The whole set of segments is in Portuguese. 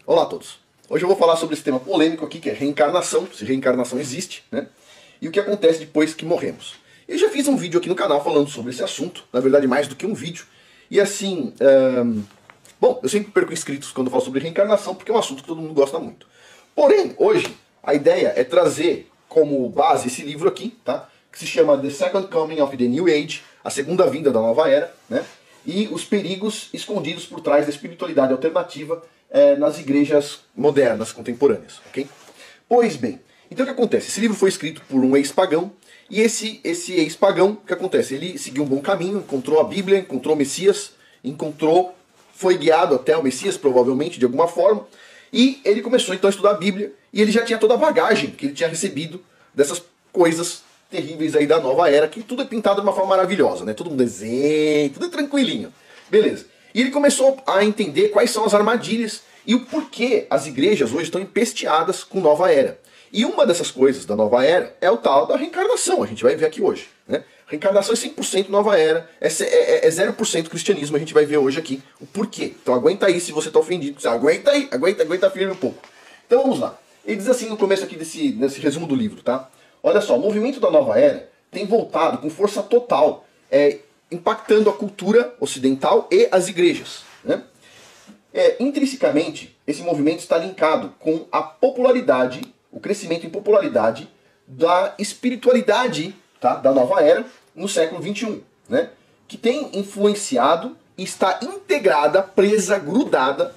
Olá a todos. Hoje eu vou falar sobre esse tema polêmico aqui, que é reencarnação, se reencarnação existe, né? E o que acontece depois que morremos. Eu já fiz um vídeo aqui no canal falando sobre esse assunto, na verdade mais do que um vídeo. E assim, bom, eu sempre perco inscritos quando eu falo sobre reencarnação, porque é um assunto que todo mundo gosta muito. Porém, hoje, a ideia é trazer como base esse livro aqui, tá? Que se chama The Second Coming of the New Age, a segunda vinda da nova era, né? E os perigos escondidos por trás da espiritualidade alternativa nas igrejas modernas, contemporâneas, ok? Pois bem, então o que acontece? Esse livro foi escrito por um ex-pagão, e esse ex-pagão, o que acontece? Ele seguiu um bom caminho, encontrou a Bíblia, encontrou o Messias, foi guiado até o Messias, provavelmente, de alguma forma, e ele começou então a estudar a Bíblia, e ele já tinha toda a bagagem que ele tinha recebido dessas coisas terríveis aí da nova era, que tudo é pintado de uma forma maravilhosa, né? Todo mundo desenha, tudo é tranquilinho. Beleza. E ele começou a entender quais são as armadilhas e o porquê as igrejas hoje estão empesteadas com nova era. E uma dessas coisas da nova era é o tal da reencarnação, a gente vai ver aqui hoje, né? Reencarnação é 100% nova era, é 0% cristianismo, a gente vai ver hoje aqui o porquê. Então aguenta aí se você está ofendido, aguenta aí, aguenta firme um pouco. Então vamos lá. Ele diz assim no começo aqui desse resumo do livro, tá? Olha só, o movimento da nova era tem voltado com força total, impactando a cultura ocidental e as igrejas, né? Intrinsecamente, esse movimento está linkado com a popularidade, o crescimento em popularidade da espiritualidade, tá, da nova era no século XXI, né? Que tem influenciado e está integrada, presa, grudada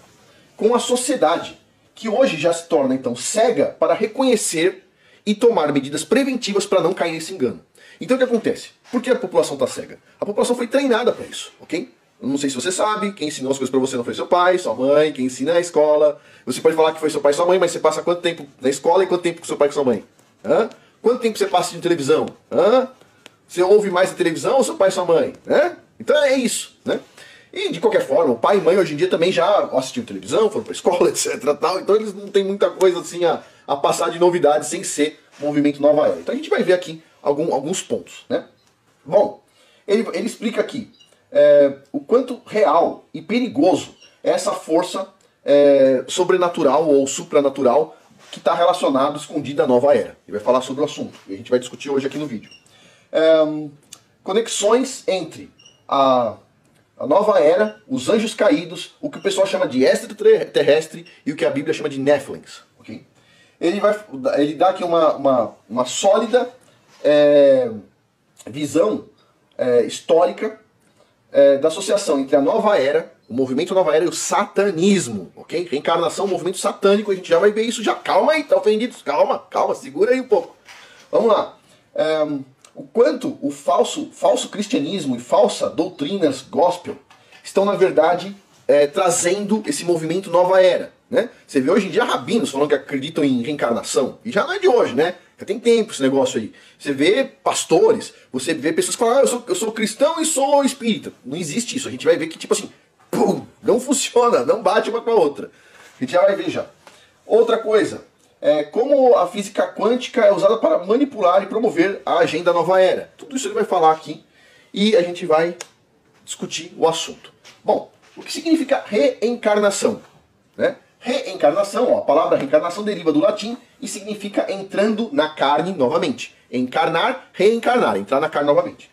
com a sociedade, que hoje já se torna então cega para reconhecer e tomar medidas preventivas para não cair nesse engano. Então o que acontece? Por que a população está cega? A população foi treinada para isso, ok? Eu não sei se você sabe, quem ensinou as coisas para você não foi seu pai, sua mãe, quem ensina é a escola. Você pode falar que foi seu pai e sua mãe, mas você passa quanto tempo na escola e quanto tempo com seu pai e com sua mãe? Hã? Quanto tempo você passa de televisão? Hã? Você ouve mais a televisão ou seu pai e sua mãe? Hã? Então é isso, né? E de qualquer forma, o pai e mãe hoje em dia também já assistiam televisão, foram para escola, etc. Tal, então eles não têm muita coisa assim a passar de novidades sem ser movimento nova era. Então a gente vai ver aqui alguns pontos, né? Bom, ele explica aqui o quanto real e perigoso é essa força sobrenatural ou supranatural que está relacionado, escondida à nova era. Ele vai falar sobre o assunto, e a gente vai discutir hoje aqui no vídeo. Conexões entre a nova era, os anjos caídos, o que o pessoal chama de extraterrestre e o que a Bíblia chama de Nephilims. Okay? Ele dá aqui uma sólida visão histórica da associação entre a nova era, o movimento nova era e o satanismo. Okay? Reencarnação, movimento satânico, a gente já vai ver isso já. Calma aí, tá ofendidos? Calma, segura aí um pouco. Vamos lá. O quanto o falso cristianismo e falsa doutrinas gospel estão, na verdade, trazendo esse movimento nova era. Né? Você vê hoje em dia rabinos falando que acreditam em reencarnação. E já não é de hoje, né? Já tem tempo esse negócio aí. Você vê pastores, você vê pessoas que falam, eu sou cristão e sou espírita. Não existe isso. A gente vai ver que, tipo assim, pum, não funciona, não bate uma com a outra. A gente já vai ver já. Outra coisa. Como a física quântica é usada para manipular e promover a agenda nova era. Tudo isso ele vai falar aqui e a gente vai discutir o assunto. Bom, o que significa reencarnação? Né? Reencarnação, a palavra reencarnação deriva do latim e significa entrando na carne novamente. Encarnar, reencarnar, entrar na carne novamente.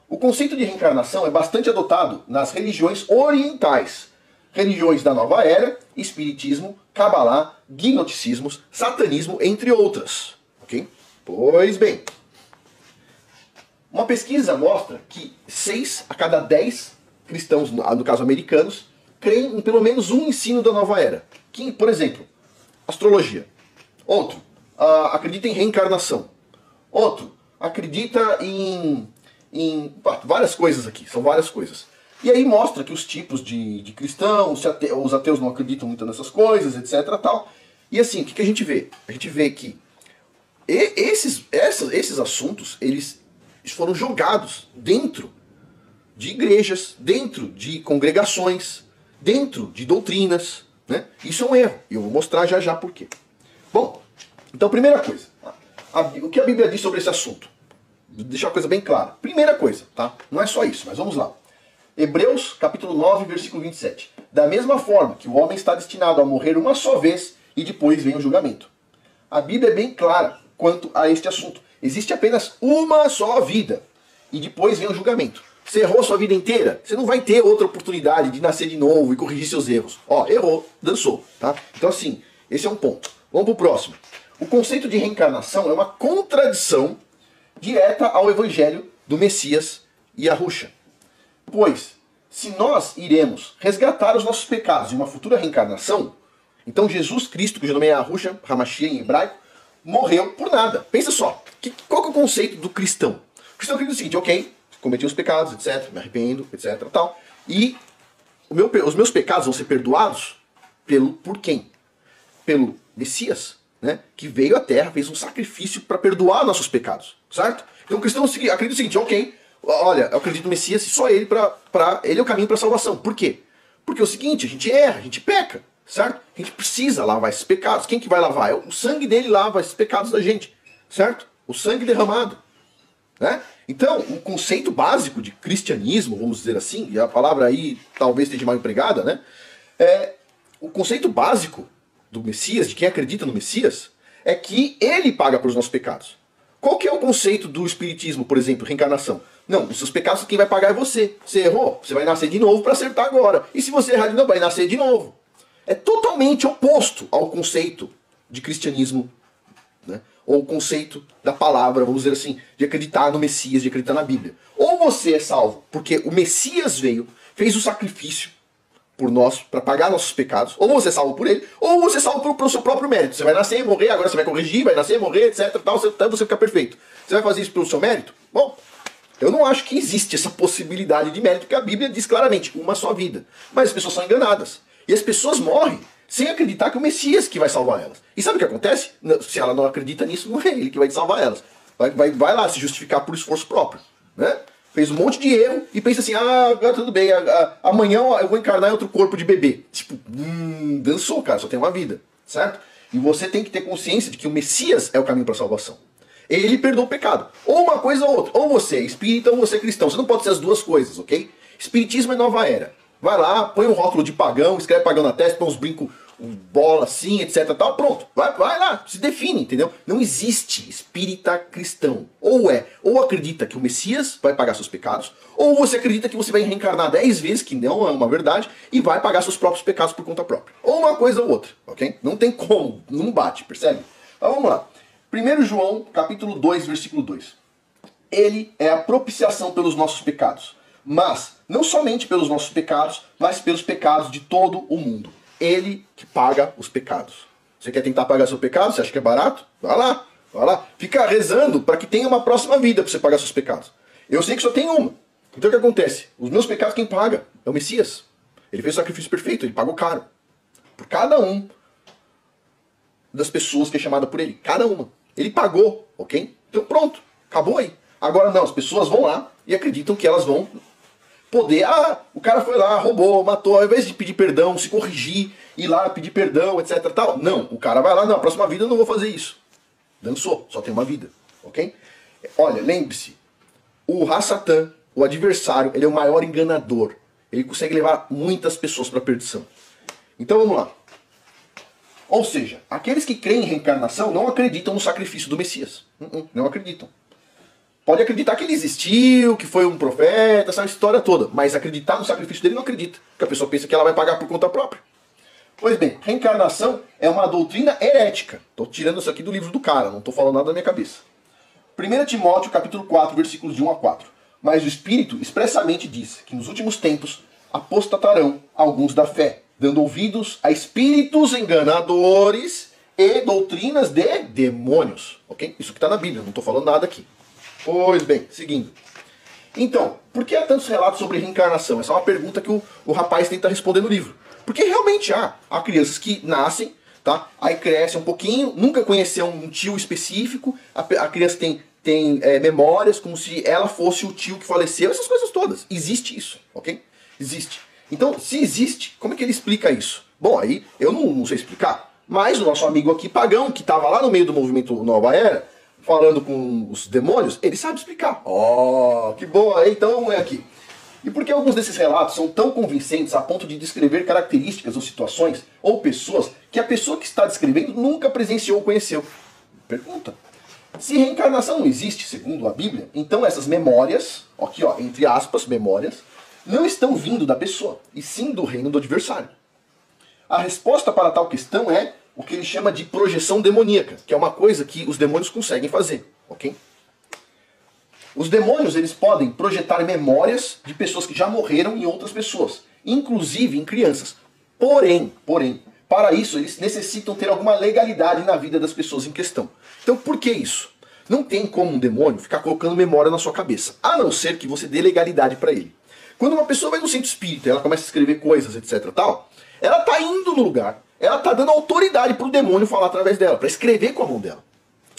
O conceito de reencarnação é bastante adotado nas religiões orientais. Religiões da nova era, espiritismo, cabalá, gnosticismos, satanismo, entre outras. Ok? Pois bem. Uma pesquisa mostra que 6 a cada 10 cristãos, no caso americanos, creem em pelo menos um ensino da nova era. Que, por exemplo, astrologia. Outro, acredita em reencarnação. Outro, acredita em várias coisas aqui, são várias coisas. E aí mostra que os tipos de cristãos, os ateus não acreditam muito nessas coisas, etc. Tal. E assim, o que a gente vê? A gente vê que esses assuntos, eles foram jogados dentro de igrejas, dentro de congregações, dentro de doutrinas. Né? Isso é um erro, e eu vou mostrar já por quê. Bom, então primeira coisa, o que a Bíblia diz sobre esse assunto? Vou deixar uma coisa bem clara. Primeira coisa, tá? Não é só isso, mas vamos lá. Hebreus, capítulo 9, versículo 27. Da mesma forma que o homem está destinado a morrer uma só vez e depois vem o julgamento. A Bíblia é bem clara quanto a este assunto. Existe apenas uma só vida e depois vem o julgamento. Você errou sua vida inteira, você não vai ter outra oportunidade de nascer de novo e corrigir seus erros. Ó, errou, dançou, tá? Então assim, esse é um ponto. Vamos pro próximo. O conceito de reencarnação é uma contradição direta ao evangelho do Messias e Yahushua. Pois, se nós iremos resgatar os nossos pecados em uma futura reencarnação, então Jesus Cristo, cujo nome é Yahushua, Hamashiach em hebraico, morreu por nada. Pensa só, qual que é o conceito do cristão? O cristão acredita o seguinte, ok, cometi os pecados, etc, me arrependo, etc, tal, e os meus pecados vão ser perdoados por quem? Pelo Messias, né, que veio à Terra, fez um sacrifício para perdoar nossos pecados, certo? Então o cristão acredita o seguinte, ok, olha, eu acredito no Messias e só ele ele é o caminho para a salvação. Por quê? Porque é o seguinte, a gente erra, a gente peca, certo? A gente precisa lavar esses pecados. Quem que vai lavar? O sangue dele lava esses pecados da gente, certo? O sangue derramado, né? Então, o conceito básico de cristianismo, vamos dizer assim, e a palavra aí talvez esteja mal empregada, né? O conceito básico do Messias, de quem acredita no Messias, é que ele paga pelos nossos pecados. Qual que é o conceito do espiritismo, por exemplo, reencarnação? Não, os seus pecados quem vai pagar é você. Você errou, você vai nascer de novo para acertar agora. E se você errar de novo, vai nascer de novo. É totalmente oposto ao conceito de cristianismo, né? Ou o conceito da palavra, vamos dizer assim, de acreditar no Messias, de acreditar na Bíblia. Ou você é salvo porque o Messias veio, fez o sacrifício por nós, para pagar nossos pecados, ou você é salvo por ele, ou você é salvo pelo seu próprio mérito. Você vai nascer e morrer, agora você vai corrigir, vai nascer, morrer, etc, tal, até você ficar perfeito. Você vai fazer isso pelo seu mérito? Bom, eu não acho que existe essa possibilidade de mérito, porque a Bíblia diz claramente, uma só vida. Mas as pessoas são enganadas. E as pessoas morrem sem acreditar que é o Messias que vai salvar elas. E sabe o que acontece? Se ela não acredita nisso, não é ele que vai salvar elas. Vai lá se justificar por esforço próprio, né? Fez um monte de erro e pensa assim, agora tudo bem, amanhã eu vou encarnar em outro corpo de bebê. Tipo, dançou, cara, só tem uma vida, certo? E você tem que ter consciência de que o Messias é o caminho para a salvação. Ele perdoa o pecado. Ou uma coisa ou outra. Ou você é espírita ou você é cristão. Você não pode ser as duas coisas, ok? Espiritismo é nova era. Vai lá, põe um rótulo de pagão, escreve pagão na testa, põe uns brincos, bola assim, etc, tal, pronto. Vai lá, se define, entendeu? Não existe espírita cristão. Ou acredita que o Messias vai pagar seus pecados, ou você acredita que você vai reencarnar 10 vezes, que não é uma verdade, e vai pagar seus próprios pecados por conta própria. Ou uma coisa ou outra, ok? Não tem como, não bate, percebe? Então vamos lá. 1 João, capítulo 2, versículo 2. Ele é a propiciação pelos nossos pecados. Mas, não somente pelos nossos pecados, mas pelos pecados de todo o mundo. Ele que paga os pecados. Você quer tentar pagar seu pecado? Você acha que é barato? Vai lá, vai lá. Fica rezando para que tenha uma próxima vida para você pagar seus pecados. Eu sei que só tem uma. Então o que acontece? Os meus pecados quem paga? É o Messias. Ele fez o sacrifício perfeito, ele pagou caro. Por cada um das pessoas que é chamada por ele. Cada uma. Ele pagou, ok? Então pronto, acabou aí. Agora não, as pessoas vão lá e acreditam que elas vão poder, o cara foi lá, roubou, matou, ao invés de pedir perdão, se corrigir, ir lá pedir perdão, etc, tal. Não, o cara vai lá, não, a próxima vida eu não vou fazer isso. Dançou, só tem uma vida, ok? Olha, lembre-se, o Hasatan, o adversário, ele é o maior enganador. Ele consegue levar muitas pessoas para a perdição. Então vamos lá. Ou seja, aqueles que creem em reencarnação não acreditam no sacrifício do Messias. Não acreditam. Pode acreditar que ele existiu, que foi um profeta, essa história toda. Mas acreditar no sacrifício dele não acredita. Porque a pessoa pensa que ela vai pagar por conta própria. Pois bem, reencarnação é uma doutrina herética. Estou tirando isso aqui do livro do cara, não estou falando nada da minha cabeça. 1 Timóteo capítulo 4, versículos de 1 a 4. Mas o Espírito expressamente diz que nos últimos tempos apostatarão alguns da fé, dando ouvidos a espíritos enganadores e doutrinas de demônios. Ok? Isso que está na Bíblia, não estou falando nada aqui. Pois bem, seguindo. Então, por que há tantos relatos sobre reencarnação? Essa é uma pergunta que o rapaz tenta responder no livro. Porque realmente há crianças que nascem, tá? Aí crescem um pouquinho, nunca conheceu um tio específico, a criança tem memórias como se ela fosse o tio que faleceu, essas coisas todas. Existe isso, ok? Existe. Então, se existe, como é que ele explica isso? Bom, aí eu não sei explicar, mas o nosso amigo aqui, Pagão, que estava lá no meio do movimento Nova Era, falando com os demônios, ele sabe explicar. Oh, que bom, então é aqui. E por que alguns desses relatos são tão convincentes a ponto de descrever características ou situações ou pessoas que a pessoa que está descrevendo nunca presenciou ou conheceu? Pergunta. Se reencarnação não existe, segundo a Bíblia, então essas memórias, aqui ó, entre aspas, memórias, não estão vindo da pessoa, e sim do reino do adversário. A resposta para tal questão é o que ele chama de projeção demoníaca, que é uma coisa que os demônios conseguem fazer, ok? Os demônios, eles podem projetar memórias de pessoas que já morreram em outras pessoas, inclusive em crianças. Porém, para isso eles necessitam ter alguma legalidade na vida das pessoas em questão. Então por que isso? Não tem como um demônio ficar colocando memória na sua cabeça, a não ser que você dê legalidade para ele. Quando uma pessoa vai no centro espírita, ela começa a escrever coisas, etc, tal, ela está indo no lugar, ela está dando autoridade para o demônio falar através dela, para escrever com a mão dela,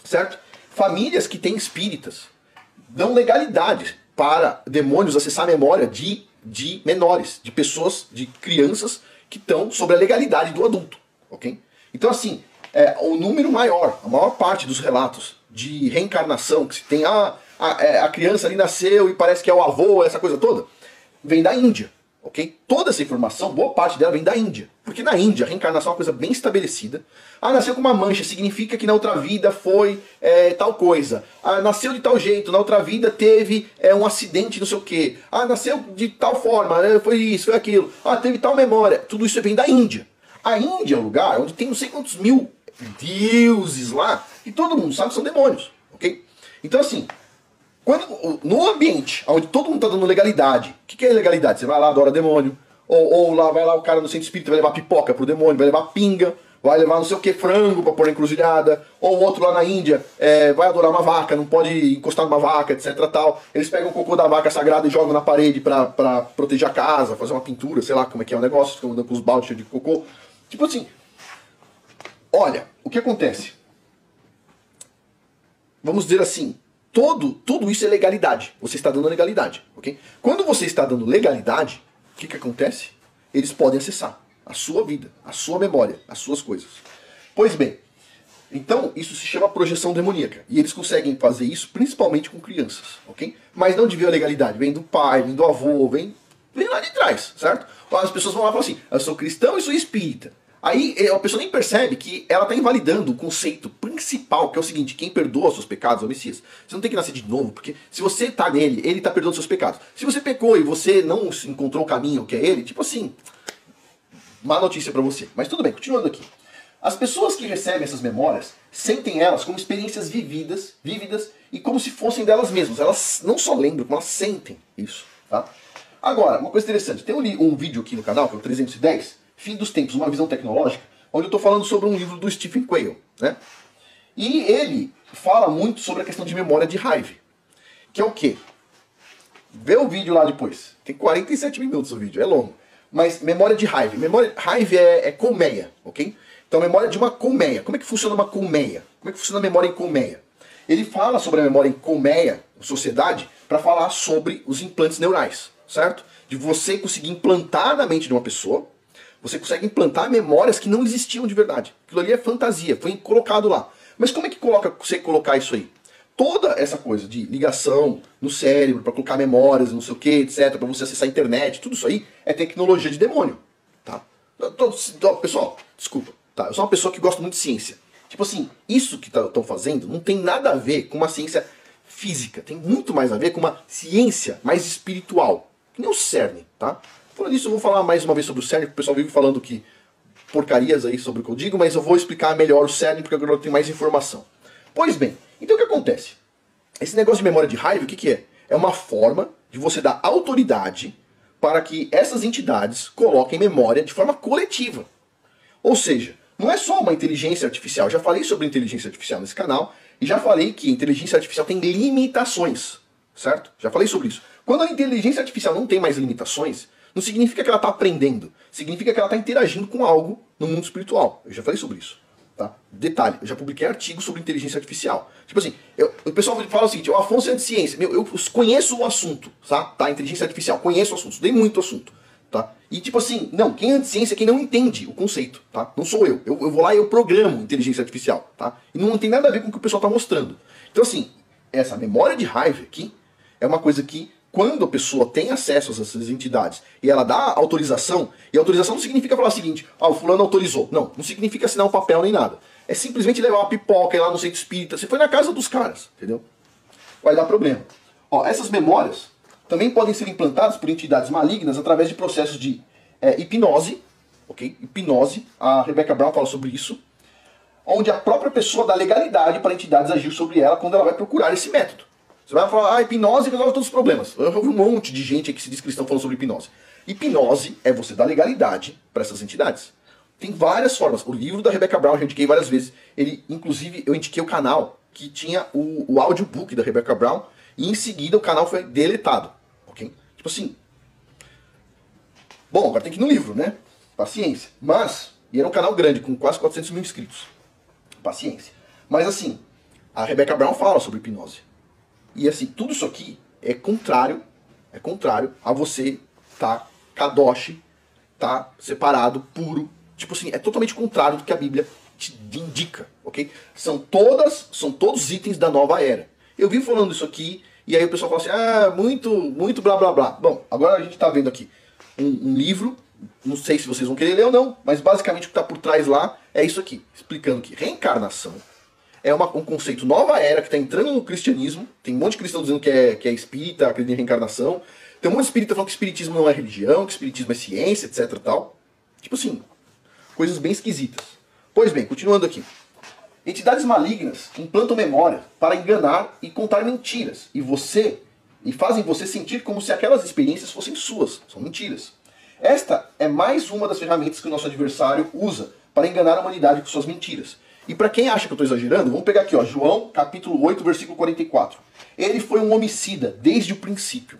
certo? Famílias que têm espíritas dão legalidade para demônios acessar a memória de menores, de pessoas, de crianças que estão sobre a legalidade do adulto, ok? Então assim, o número maior, a maior parte dos relatos de reencarnação, que se tem, a criança ali nasceu e parece que é o avô, essa coisa toda, vem da Índia, ok? Toda essa informação, boa parte dela vem da Índia, porque na Índia a reencarnação é uma coisa bem estabelecida. Nasceu com uma mancha, significa que na outra vida foi tal coisa. Nasceu de tal jeito, na outra vida teve um acidente, não sei o quê. Nasceu de tal forma, foi isso, foi aquilo. Teve tal memória. Tudo isso vem da Índia. A Índia é um lugar onde tem não sei quantos mil deuses lá, e todo mundo sabe que são demônios, ok? Então assim, no ambiente onde todo mundo está dando legalidade, o que é legalidade? Você vai lá, adora demônio, ou lá vai lá o cara no centro espírita vai levar pipoca pro demônio, vai levar pinga, vai levar não sei o que, frango pra pôr na encruzilhada, ou o outro lá na Índia vai adorar uma vaca, não pode encostar numa vaca, etc tal. Eles pegam o cocô da vaca sagrada e jogam na parede pra proteger a casa, fazer uma pintura, sei lá como é que é o negócio, ficam andando com os baldes cheios de cocô. Tipo assim, olha, o que acontece? Vamos dizer assim, tudo isso é legalidade. Você está dando legalidade, ok? Quando você está dando legalidade, o que acontece? Eles podem acessar a sua vida, a sua memória, as suas coisas. Pois bem, então isso se chama projeção demoníaca. E eles conseguem fazer isso principalmente com crianças, ok? Mas não de ver a legalidade, vem do pai, vem do avô, vem lá de trás, certo? As pessoas vão lá e falam assim, eu sou cristão e sou espírita. Aí a pessoa nem percebe que ela está invalidando o conceito principal, que é o seguinte: quem perdoa seus pecados é o Messias. Você não tem que nascer de novo, porque se você está nele, ele está perdoando seus pecados. Se você pecou e você não encontrou o caminho que é ele, tipo assim, má notícia para você. Mas tudo bem, continuando aqui. As pessoas que recebem essas memórias sentem elas como experiências vívidas e como se fossem delas mesmas. Elas não só lembram, como elas sentem isso, tá? Agora, uma coisa interessante, tem um vídeo aqui no canal, que é o 310, Fim dos Tempos, uma visão tecnológica, onde eu estou falando sobre um livro do Stephen Quayle, né? E ele fala muito sobre a questão de memória de Hive, que é o quê? Vê o vídeo lá depois. Tem 47 minutos o vídeo, é longo. Mas memória de Hive. Hive é colmeia, ok? Então memória de uma colmeia. Como é que funciona uma colmeia? Como é que funciona a memória em colmeia? Ele fala sobre a memória em colmeia, sociedade, para falar sobre os implantes neurais, certo? De você conseguir implantar na mente de uma pessoa. Você consegue implantar memórias que não existiam de verdade. Aquilo ali é fantasia, foi colocado lá. Mas como é que você colocar isso aí? Toda essa coisa de ligação no cérebro, para colocar memórias, não sei o que, etc., para você acessar a internet, tudo isso aí é tecnologia de demônio. Tá? Pessoal, desculpa, tá? Eu sou uma pessoa que gosta muito de ciência. Tipo assim, isso que estão fazendo não tem nada a ver com uma ciência física. Tem muito mais a ver com uma ciência mais espiritual. Que nem o CERN, tá? Falando nisso, eu vou falar mais uma vez sobre o CERN, porque o pessoal vive falando que porcarias aí sobre o que eu digo, mas eu vou explicar melhor o CERN, porque agora eu tenho mais informação. Pois bem, então o que acontece? Esse negócio de memória de Hive, o que é? É uma forma de você dar autoridade para que essas entidades coloquem memória de forma coletiva. Ou seja, não é só uma inteligência artificial. Eu já falei sobre inteligência artificial nesse canal, e já falei que a inteligência artificial tem limitações, certo? Já falei sobre isso. Quando a inteligência artificial não tem mais limitações, não significa que ela está aprendendo, significa que ela está interagindo com algo no mundo espiritual. Eu já falei sobre isso. Tá? Detalhe, eu já publiquei artigos sobre inteligência artificial. Tipo assim, o pessoal fala o seguinte: o Afonso é de ciência. Eu conheço o assunto, tá? Inteligência artificial, conheço o assunto, estudei muito o assunto. Tá? E tipo assim, não, quem é de ciência é quem não entende o conceito, tá? Não sou eu. Eu vou lá e eu programo inteligência artificial, tá? E não tem nada a ver com o que o pessoal está mostrando. Então assim, essa memória de Hive aqui é uma coisa que quando a pessoa tem acesso a essas entidades e ela dá autorização, e autorização não significa falar o seguinte, o fulano autorizou. Não, não significa assinar um papel nem nada. É simplesmente levar uma pipoca e ir lá no centro espírita. Você foi na casa dos caras, entendeu? Vai dar problema. Essas memórias também podem ser implantadas por entidades malignas através de processos de hipnose, ok? Hipnose, a Rebecca Brown fala sobre isso, onde a própria pessoa dá legalidade para entidades agir sobre ela quando ela vai procurar esse método. Você vai falar, hipnose resolve todos os problemas. Eu ouvi um monte de gente que se diz cristão falando sobre hipnose. Hipnose é você dar legalidade para essas entidades. Tem várias formas. O livro da Rebecca Brown eu já indiquei várias vezes. Inclusive, eu indiquei o canal que tinha o audiobook da Rebecca Brown e em seguida o canal foi deletado. Ok? Tipo assim. Bom, agora tem que ir no livro, né? Paciência. E era um canal grande, com quase 400 mil inscritos. Paciência. Mas assim, a Rebecca Brown fala sobre hipnose. E assim, tudo isso aqui é contrário a você tá kadosh, tá separado, puro. Tipo assim, é totalmente contrário do que a Bíblia te indica, ok? São todos itens da nova era. Eu vim falando isso aqui, e aí o pessoal fala assim, muito blá blá blá. Bom, agora a gente está vendo aqui um livro, não sei se vocês vão querer ler ou não, mas basicamente o que está por trás lá é isso aqui, explicando que reencarnação é um conceito nova era que está entrando no cristianismo. Tem um monte de cristão dizendo que é espírita, acredita em reencarnação. Tem um monte de espírita falando que espiritismo não é religião, que espiritismo é ciência, etc e tal. Tipo assim, coisas bem esquisitas. Pois bem, continuando aqui. Entidades malignas implantam memória para enganar e contar mentiras. E fazem você sentir como se aquelas experiências fossem suas. São mentiras. Esta é mais uma das ferramentas que o nosso adversário usa para enganar a humanidade com suas mentiras. E para quem acha que eu estou exagerando, vamos pegar aqui, João, capítulo 8, versículo 44. Ele foi um homicida desde o princípio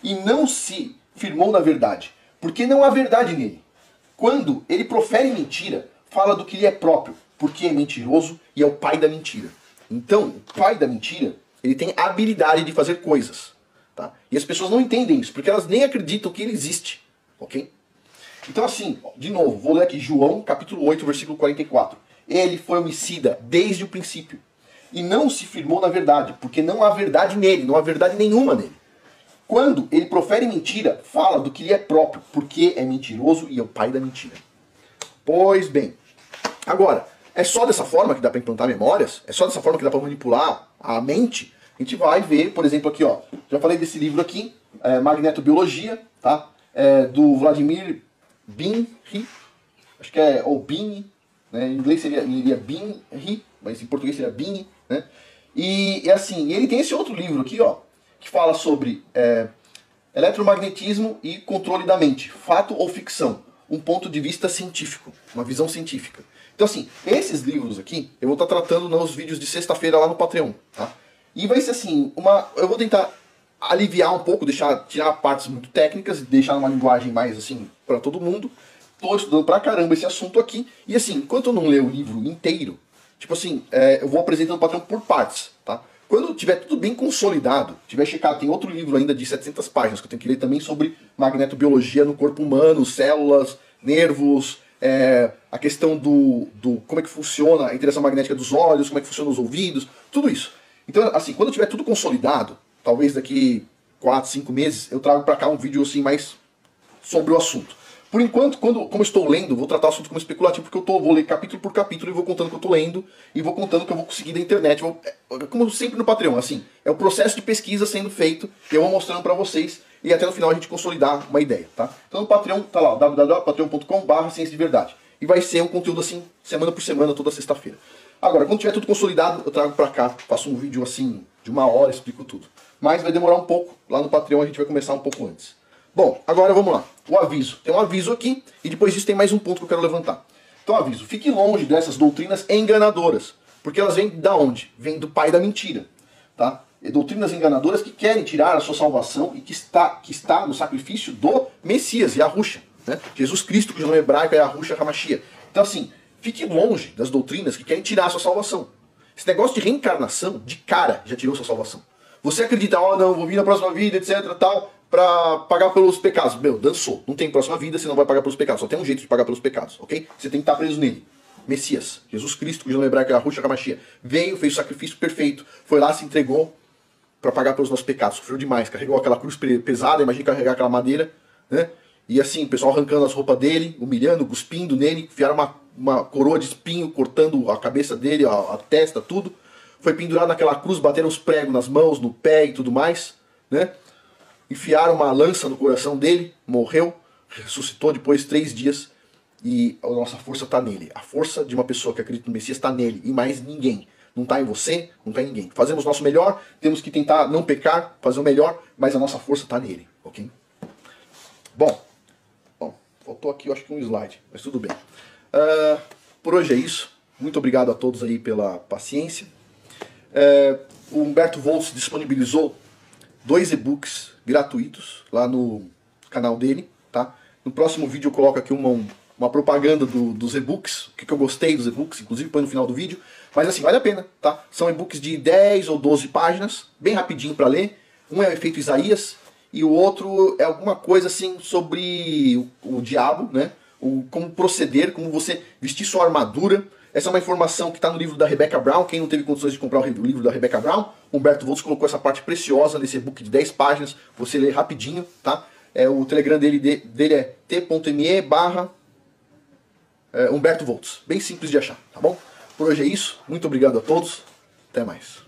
e não se firmou na verdade, porque não há verdade nele. Quando ele profere mentira, fala do que lhe é próprio, porque é mentiroso e é o pai da mentira. Então, o pai da mentira, ele tem a habilidade de fazer coisas. Tá? E as pessoas não entendem isso, porque elas nem acreditam que ele existe. Ok? Então assim, de novo, vou ler aqui João, capítulo 8, versículo 44. Ele foi homicida desde o princípio e não se firmou na verdade, porque não há verdade nele, não há verdade nenhuma nele. Quando ele profere mentira, fala do que lhe é próprio, porque é mentiroso e é o pai da mentira. Pois bem, agora, é só dessa forma que dá para implantar memórias? É só dessa forma que dá para manipular a mente? A gente vai ver, por exemplo, aqui, já falei desse livro aqui, Magnetobiologia, tá? Do Vladimir Binri, acho que ou Bini, né? Em inglês seria Binri, mas em português seria Bini, né? E assim, ele tem esse outro livro aqui, que fala sobre eletromagnetismo e controle da mente, fato ou ficção, um ponto de vista científico, uma visão científica. Então assim, esses livros aqui, eu vou estar tratando nos vídeos de sexta-feira lá no Patreon, tá? E vai ser assim, eu vou tentar aliviar um pouco, tirar partes muito técnicas, deixar numa linguagem mais assim, para todo mundo. Tô estudando pra caramba esse assunto aqui, e assim, enquanto eu não ler o livro inteiro, tipo assim, eu vou apresentando o Patreon por partes, tá? Quando tiver tudo bem consolidado, tiver checado, tem outro livro ainda de 700 páginas que eu tenho que ler também sobre magnetobiologia no corpo humano, células, nervos, a questão do como é que funciona a interação magnética dos olhos, como é que funciona os ouvidos, tudo isso. Então, assim, quando tiver tudo consolidado, talvez daqui 4, 5 meses, eu trago pra cá um vídeo assim mais sobre o assunto. Por enquanto, como eu estou lendo, vou tratar o assunto como especulativo, porque vou ler capítulo por capítulo e vou contando o que eu estou lendo, e vou contando o que eu vou conseguir da internet. Como sempre no Patreon, assim, é o processo de pesquisa sendo feito, e eu vou mostrando para vocês, e até no final a gente consolidar uma ideia, tá? Então no Patreon, tá lá, www.patreon.com/ciência de verdade. E vai ser um conteúdo assim, semana por semana, toda sexta-feira. Agora, quando tiver tudo consolidado, eu trago pra cá, faço um vídeo assim, de 1 hora, explico tudo. Mas vai demorar um pouco, lá no Patreon a gente vai começar um pouco antes. Bom, agora vamos lá. O aviso. Tem um aviso aqui, e depois disso tem mais um ponto que eu quero levantar. Então, aviso. Fique longe dessas doutrinas enganadoras. Porque elas vêm da onde? Vêm do pai da mentira. Tá? E doutrinas enganadoras que querem tirar a sua salvação e que está no sacrifício do Messias, Yahushua. Né? Jesus Cristo, cujo nome hebraico é Yahushua HaMashiach. Então, assim, fique longe das doutrinas que querem tirar a sua salvação. Esse negócio de reencarnação, de cara, já tirou sua salvação. Você acredita, não, vou vir na próxima vida, etc, tal, para pagar pelos pecados. Meu, dançou. Não tem próxima vida, você não vai pagar pelos pecados. Só tem um jeito de pagar pelos pecados, ok? Você tem que estar preso nele. Messias, Jesus Cristo, cujo nome hebraico é Yahushua HaMashiach, veio, fez o sacrifício perfeito, foi lá, se entregou para pagar pelos nossos pecados, sofreu demais, carregou aquela cruz pesada, imagina carregar aquela madeira, né? E assim, o pessoal arrancando as roupas dele, humilhando, cuspindo nele, enfiaram uma coroa de espinho, cortando a cabeça dele, a testa, tudo. Foi pendurado naquela cruz, bateram os pregos nas mãos, no pé e tudo mais, né? Enfiaram uma lança no coração dele, morreu, ressuscitou depois de 3 dias, e a nossa força está nele. A força de uma pessoa que acredita no Messias está nele, e mais ninguém. Não está em você, não está em ninguém. Fazemos o nosso melhor, temos que tentar não pecar, fazer o melhor, mas a nossa força está nele, ok? Bom, faltou aqui eu acho que um slide, mas tudo bem. Por hoje é isso. Muito obrigado a todos aí pela paciência. O Humberto Volz disponibilizou 2 e-books gratuitos lá no canal dele, tá? No próximo vídeo eu coloco aqui uma propaganda dos e-books, o que eu gostei dos e-books, inclusive põe no final do vídeo. Mas assim, vale a pena, tá? São e-books de 10 ou 12 páginas, bem rapidinho para ler. Um é o efeito Isaías e o outro é alguma coisa assim sobre o diabo, né? Como proceder, como você vestir sua armadura. Essa é uma informação que está no livro da Rebecca Brown. Quem não teve condições de comprar o livro da Rebecca Brown, Humberto Volz colocou essa parte preciosa nesse e-book de 10 páginas. Você lê rapidinho, tá? O Telegram dele é t.me/Humberto Volz. Bem simples de achar, tá bom? Por hoje é isso. Muito obrigado a todos. Até mais.